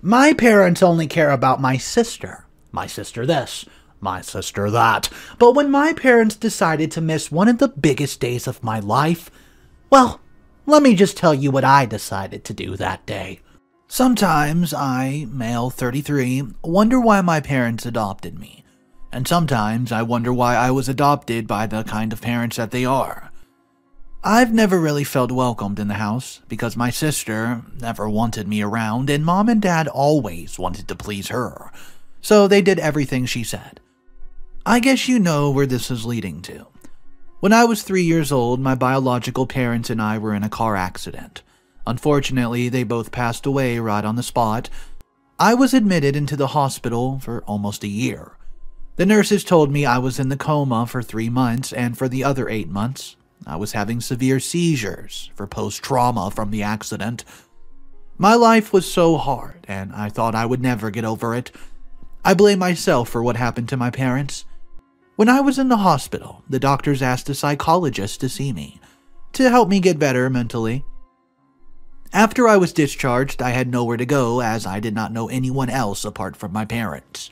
My parents only care about my sister. My sister this, my sister that. But when my parents decided to miss one of the biggest days of my life, well, let me just tell you what I decided to do that day. Sometimes I, male 33, wonder why my parents adopted me. And sometimes I wonder why I was adopted by the kind of parents that they are. I've never really felt welcomed in the house because my sister never wanted me around and Mom and Dad always wanted to please her. So they did everything she said. I guess you know where this is leading to. When I was 3 years old, my biological parents and I were in a car accident. Unfortunately, they both passed away right on the spot. I was admitted into the hospital for almost a year. The nurses told me I was in the coma for 3 months, and for the other 8 months, I was having severe seizures for post-trauma from the accident. My life was so hard, and I thought I would never get over it. I blame myself for what happened to my parents. When I was in the hospital, the doctors asked a psychologist to see me, to help me get better mentally. After I was discharged, I had nowhere to go as I did not know anyone else apart from my parents.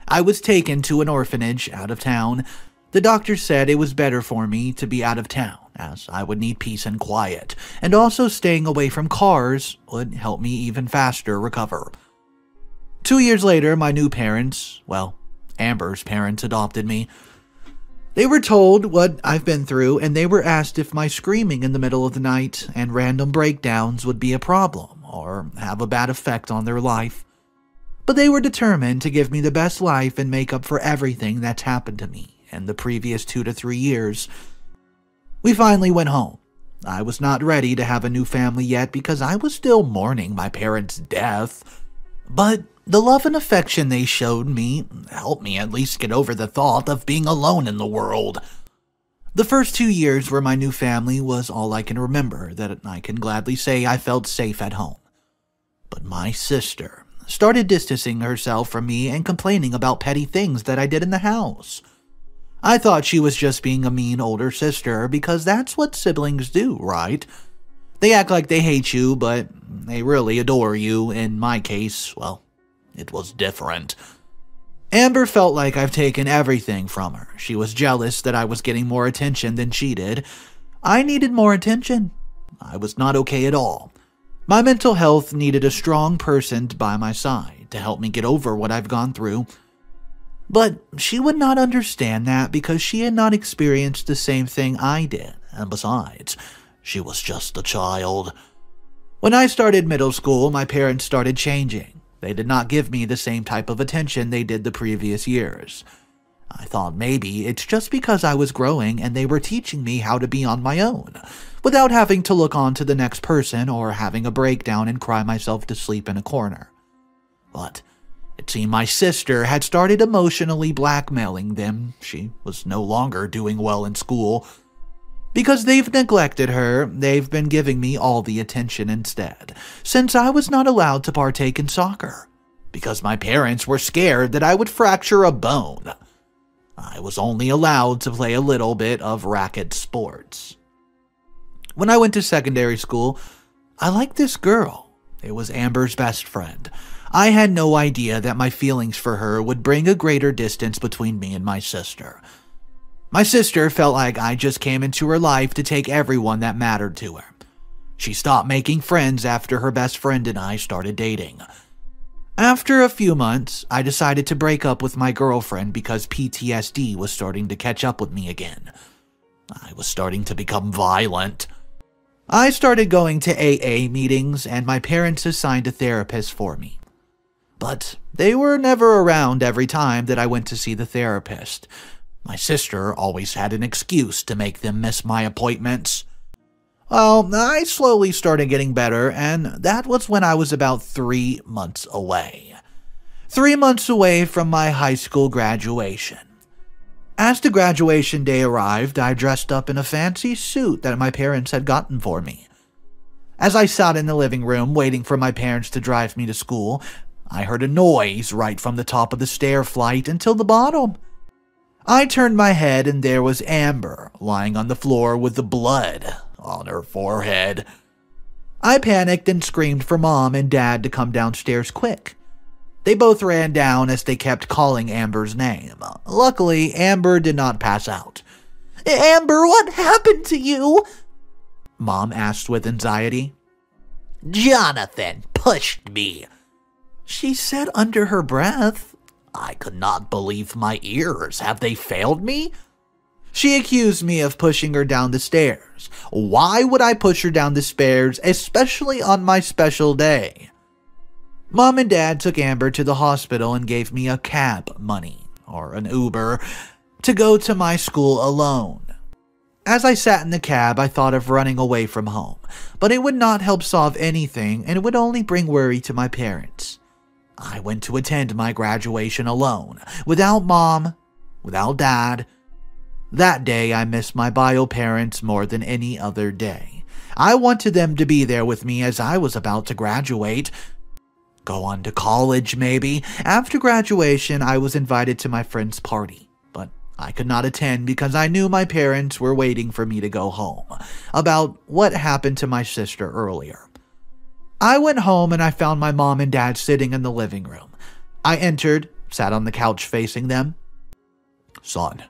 I was taken to an orphanage out of town. The doctor said it was better for me to be out of town, as I would need peace and quiet, and also staying away from cars would help me even faster recover. 2 years later, my new parents, well, Amber's parents, adopted me. They were told what I've been through, and they were asked if my screaming in the middle of the night and random breakdowns would be a problem or have a bad effect on their life. But they were determined to give me the best life and make up for everything that's happened to me in the previous 2 to 3 years. We finally went home. I was not ready to have a new family yet because I was still mourning my parents' death. But the love and affection they showed me helped me at least get over the thought of being alone in the world. The first 2 years where my new family was all I can remember that I can gladly say I felt safe at home. But my sister started distancing herself from me and complaining about petty things that I did in the house. I thought she was just being a mean older sister because that's what siblings do, right? They act like they hate you, but they really adore you. In my case, well, it was different. Amber felt like I've taken everything from her. She was jealous that I was getting more attention than she did. I needed more attention. I was not okay at all. My mental health needed a strong person by my side to help me get over what I've gone through. But she would not understand that because she had not experienced the same thing I did, and besides, she was just a child. When I started middle school, my parents started changing. They did not give me the same type of attention they did the previous years. I thought maybe it's just because I was growing and they were teaching me how to be on my own, without having to look on to the next person or having a breakdown and cry myself to sleep in a corner. But it seemed my sister had started emotionally blackmailing them. She was no longer doing well in school. Because they've neglected her, they've been giving me all the attention instead, since I was not allowed to partake in soccer. Because my parents were scared that I would fracture a bone. I was only allowed to play a little bit of racket sports. When I went to secondary school, I liked this girl. It was Amber's best friend. I had no idea that my feelings for her would bring a greater distance between me and my sister. My sister felt like I just came into her life to take everyone that mattered to her. She stopped making friends after her best friend and I started dating. After a few months, I decided to break up with my girlfriend because PTSD was starting to catch up with me again. I was starting to become violent. I started going to AA meetings and my parents assigned a therapist for me. But they were never around every time that I went to see the therapist. My sister always had an excuse to make them miss my appointments. Well, I slowly started getting better, and that was when I was about 3 months away. 3 months away from my high school graduation. As the graduation day arrived, I dressed up in a fancy suit that my parents had gotten for me. As I sat in the living room waiting for my parents to drive me to school, I heard a noise right from the top of the stair flight until the bottom. I turned my head and there was Amber lying on the floor with the blood on her forehead. I panicked and screamed for Mom and Dad to come downstairs quick. They both ran down as they kept calling Amber's name. Luckily, Amber did not pass out. "Amber, what happened to you?" Mom asked with anxiety. "Jonathan pushed me," she said under her breath. I could not believe my ears. Have they failed me? She accused me of pushing her down the stairs. Why would I push her down the stairs, especially on my special day? Mom and Dad took Amber to the hospital and gave me a cab money, or an Uber, to go to my school alone. As I sat in the cab, I thought of running away from home, but it would not help solve anything and it would only bring worry to my parents. I went to attend my graduation alone, without Mom, without Dad. That day, I missed my bio parents more than any other day. I wanted them to be there with me as I was about to graduate. Go on to college, maybe. After graduation, I was invited to my friend's party, but I could not attend because I knew my parents were waiting for me to go home about what happened to my sister earlier. I went home and I found my mom and dad sitting in the living room. I entered, sat on the couch facing them. "Son,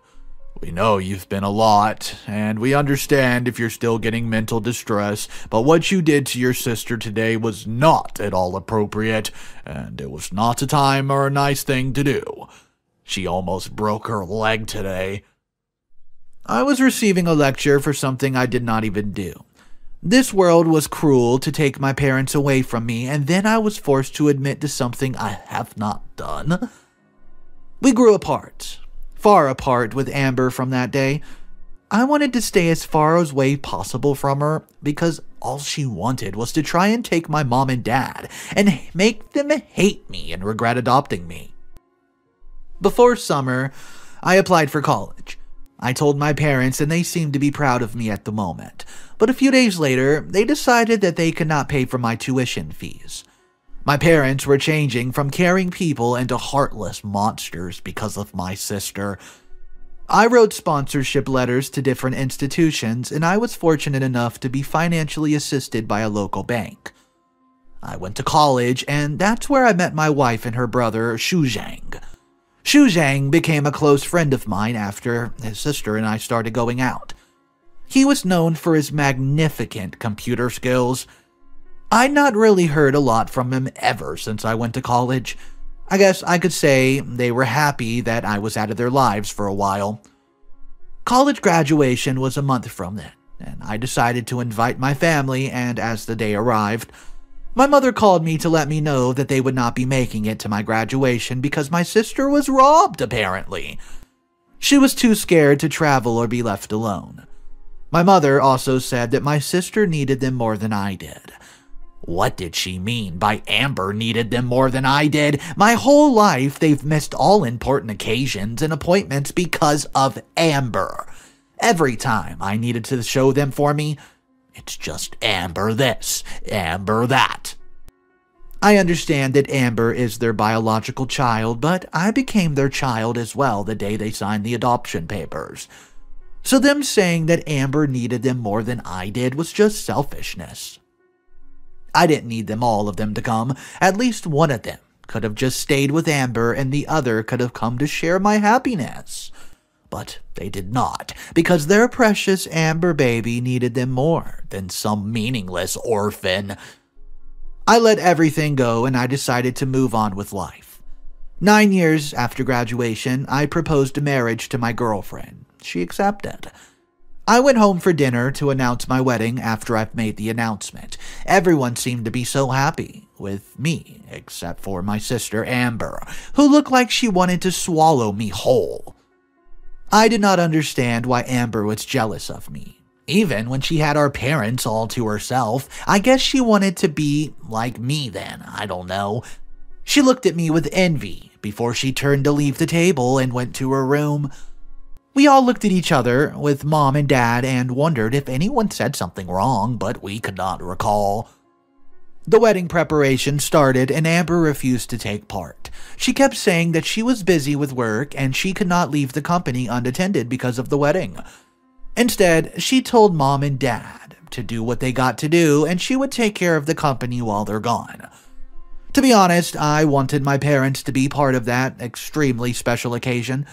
we know you've been a lot, and we understand if you're still getting mental distress, but what you did to your sister today was not at all appropriate, and it was not a time or a nice thing to do. She almost broke her leg today." I was receiving a lecture for something I did not even do. This world was cruel to take my parents away from me, and then I was forced to admit to something I have not done. We grew apart. Far apart with Amber from that day. I wanted to stay as far away possible from her because all she wanted was to try and take my mom and dad and make them hate me and regret adopting me. Before summer, I applied for college. I told my parents and they seemed to be proud of me at the moment, but a few days later, they decided that they could not pay for my tuition fees. My parents were changing from caring people into heartless monsters because of my sister. I wrote sponsorship letters to different institutions, and I was fortunate enough to be financially assisted by a local bank. I went to college, and that's where I met my wife and her brother, Shuzhang. Shuzhang became a close friend of mine after his sister and I started going out. He was known for his magnificent computer skills. I'd not really heard a lot from him ever since I went to college. I guess I could say they were happy that I was out of their lives for a while. College graduation was a month from then, and I decided to invite my family, and as the day arrived, my mother called me to let me know that they would not be making it to my graduation because my sister was robbed, apparently. She was too scared to travel or be left alone. My mother also said that my sister needed them more than I did. What did she mean by Amber needed them more than I did? My whole life, they've missed all important occasions and appointments because of Amber. Every time I needed to show them for me, it's just Amber this, Amber that. I understand that Amber is their biological child, but I became their child as well the day they signed the adoption papers. So them saying that Amber needed them more than I did was just selfishness. I didn't need all of them to come. At least one of them could have just stayed with Amber and the other could have come to share my happiness. But they did not, because their precious Amber baby needed them more than some meaningless orphan. I let everything go and I decided to move on with life. 9 years after graduation, I proposed a marriage to my girlfriend. She accepted. I went home for dinner to announce my wedding after I've made the announcement. Everyone seemed to be so happy with me, except for my sister Amber, who looked like she wanted to swallow me whole. I did not understand why Amber was jealous of me. Even when she had our parents all to herself, I guess she wanted to be like me then, I don't know. She looked at me with envy before she turned to leave the table and went to her room. We all looked at each other with Mom and Dad and wondered if anyone said something wrong, but we could not recall. The wedding preparation started and Amber refused to take part. She kept saying that she was busy with work and she could not leave the company unattended because of the wedding. Instead, she told Mom and Dad to do what they got to do, and she would take care of the company while they're gone. To be honest, I wanted my parents to be part of that extremely special occasion,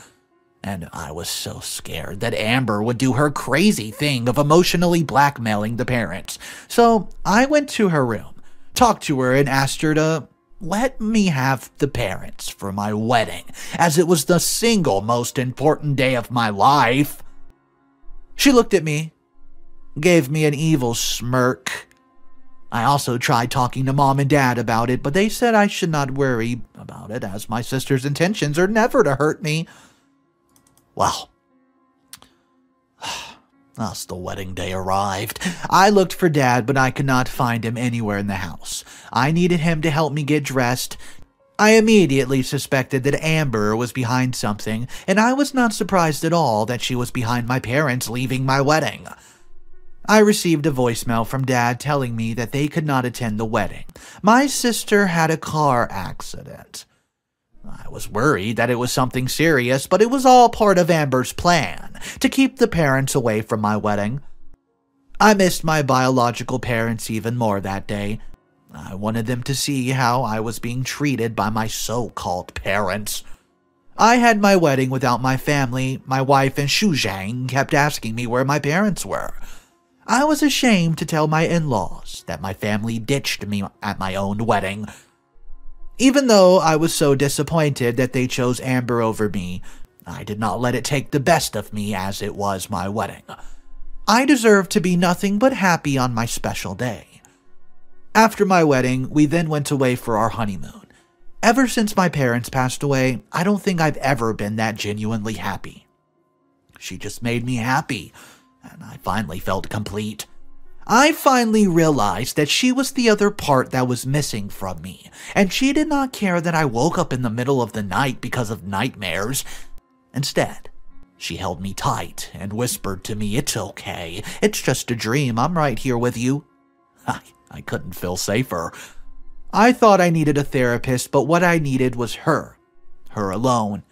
and I was so scared that Amber would do her crazy thing of emotionally blackmailing the parents. So I went to her room, talked to her, and asked her to let me have the parents for my wedding, as it was the single most important day of my life. She looked at me, gave me an evil smirk. I also tried talking to Mom and Dad about it, but they said I should not worry about it, as my sister's intentions are never to hurt me. Well, as the wedding day arrived, I looked for Dad, but I could not find him anywhere in the house. I needed him to help me get dressed. I immediately suspected that Amber was behind something, and I was not surprised at all that she was behind my parents leaving my wedding. I received a voicemail from Dad telling me that they could not attend the wedding. My sister had a car accident. I was worried that it was something serious, but it was all part of Amber's plan to keep the parents away from my wedding. I missed my biological parents even more that day. I wanted them to see how I was being treated by my so-called parents. I had my wedding without my family. My wife and Shu Zhang kept asking me where my parents were. I was ashamed to tell my in-laws that my family ditched me at my own wedding. Even though I was so disappointed that they chose Amber over me, I did not let it take the best of me, as it was my wedding. I deserved to be nothing but happy on my special day. After my wedding, we then went away for our honeymoon. Ever since my parents passed away, I don't think I've ever been that genuinely happy. She just made me happy, and I finally felt complete. I finally realized that she was the other part that was missing from me, and she did not care that I woke up in the middle of the night because of nightmares. Instead, she held me tight and whispered to me, "It's okay. It's just a dream. I'm right here with you." I couldn't feel safer. I thought I needed a therapist, but what I needed was her alone.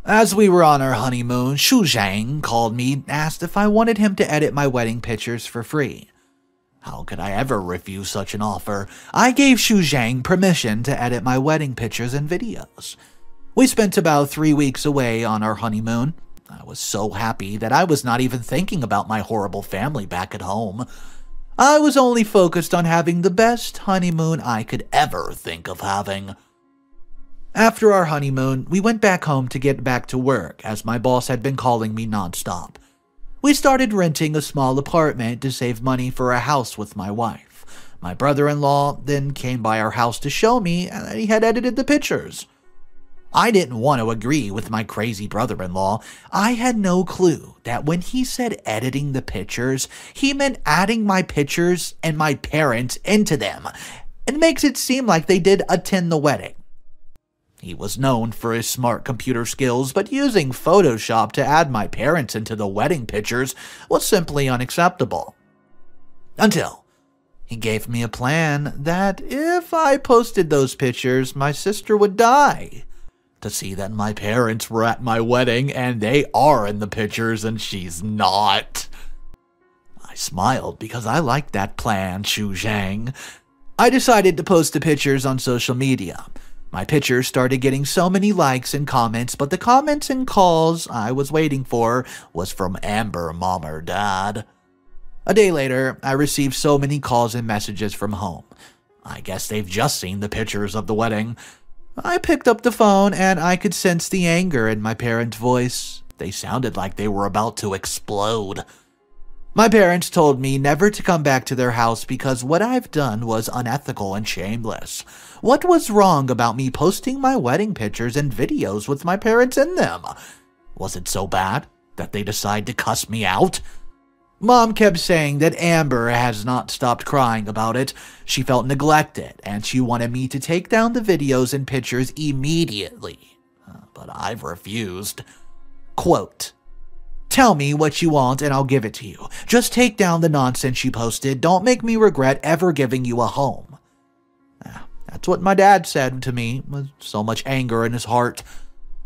As we were on our honeymoon, Shu Zhang called me and asked if I wanted him to edit my wedding pictures for free. How could I ever refuse such an offer? I gave Shu Zhang permission to edit my wedding pictures and videos. We spent about 3 weeks away on our honeymoon. I was so happy that I was not even thinking about my horrible family back at home. I was only focused on having the best honeymoon I could ever think of having. After our honeymoon, we went back home to get back to work, as my boss had been calling me nonstop. We started renting a small apartment to save money for a house with my wife. My brother-in-law then came by our house to show me that he had edited the pictures. I didn't want to agree with my crazy brother-in-law. I had no clue that when he said editing the pictures, he meant adding my pictures and my parents into them. It makes it seem like they did attend the wedding. He was known for his smart computer skills, but using Photoshop to add my parents into the wedding pictures was simply unacceptable. Until he gave me a plan that if I posted those pictures, my sister would die. To see that my parents were at my wedding and they are in the pictures and she's not. I smiled because I liked that plan, Shu Zhang. I decided to post the pictures on social media. My pictures started getting so many likes and comments, but the comments and calls I was waiting for was from Amber, Mom, or Dad. A day later, I received so many calls and messages from home. I guess they've just seen the pictures of the wedding. I picked up the phone and I could sense the anger in my parents' voice. They sounded like they were about to explode. My parents told me never to come back to their house because what I've done was unethical and shameless. What was wrong about me posting my wedding pictures and videos with my parents in them? Was it so bad that they decided to cuss me out? Mom kept saying that Amber has not stopped crying about it. She felt neglected and she wanted me to take down the videos and pictures immediately. But I've refused. Quote, "Tell me what you want and I'll give it to you. Just take down the nonsense you posted. Don't make me regret ever giving you a home." That's what my dad said to me with so much anger in his heart.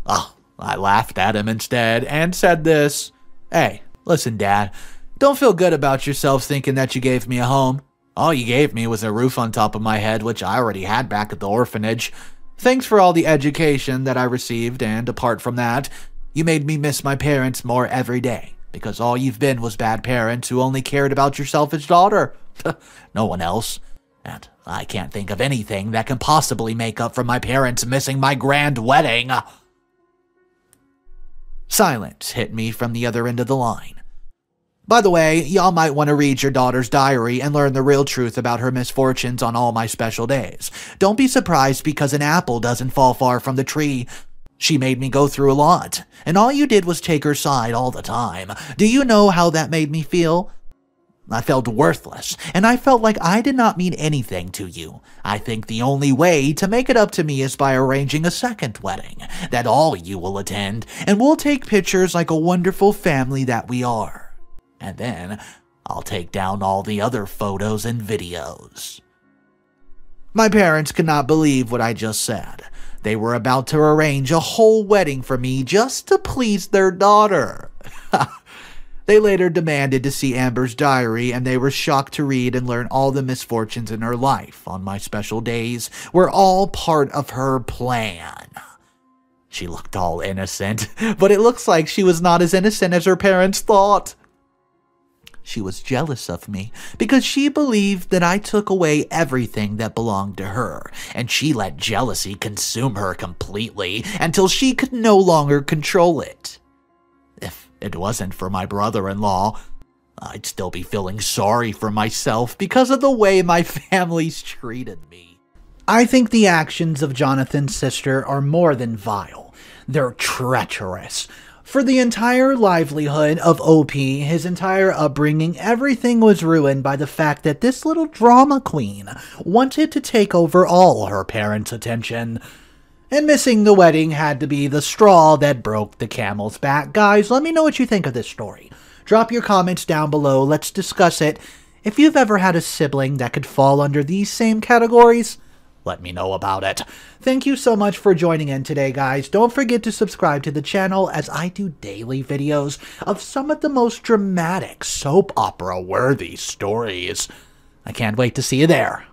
I laughed at him instead and said this. "Hey, listen, Dad. Don't feel good about yourself thinking that you gave me a home. All you gave me was a roof on top of my head, which I already had back at the orphanage. Thanks for all the education that I received, and apart from that, you made me miss my parents more every day, because all you've been was bad parents who only cared about your selfish daughter. No one else. And I can't think of anything that can possibly make up for my parents missing my grand wedding. Silence hit me from the other end of the line. By the way, y'all might want to read your daughter's diary and learn the real truth about her misfortunes on all my special days. Don't be surprised because an apple doesn't fall far from the tree. She made me go through a lot, and all you did was take her side all the time. Do you know how that made me feel? I felt worthless, and I felt like I did not mean anything to you. I think the only way to make it up to me is by arranging a second wedding, that all you will attend, and we'll take pictures like a wonderful family that we are. And then I'll take down all the other photos and videos. My parents could not believe what I just said. They were about to arrange a whole wedding for me just to please their daughter. They later demanded to see Amber's diary, and they were shocked to read and learn all the misfortunes in her life on my special days were all part of her plan. She looked all innocent, but it looks like she was not as innocent as her parents thought. She was jealous of me because she believed that I took away everything that belonged to her, and she let jealousy consume her completely until she could no longer control it. If it wasn't for my brother-in-law, I'd still be feeling sorry for myself because of the way my family's treated me. I think the actions of Jonathan's sister are more than vile. They're treacherous. For the entire livelihood of OP, his entire upbringing, everything was ruined by the fact that this little drama queen wanted to take over all her parents' attention. And missing the wedding had to be the straw that broke the camel's back. Guys, let me know what you think of this story. Drop your comments down below. Let's discuss it. If you've ever had a sibling that could fall under these same categories, let me know about it. Thank you so much for joining in today, guys. Don't forget to subscribe to the channel as I do daily videos of some of the most dramatic soap opera-worthy stories. I can't wait to see you there.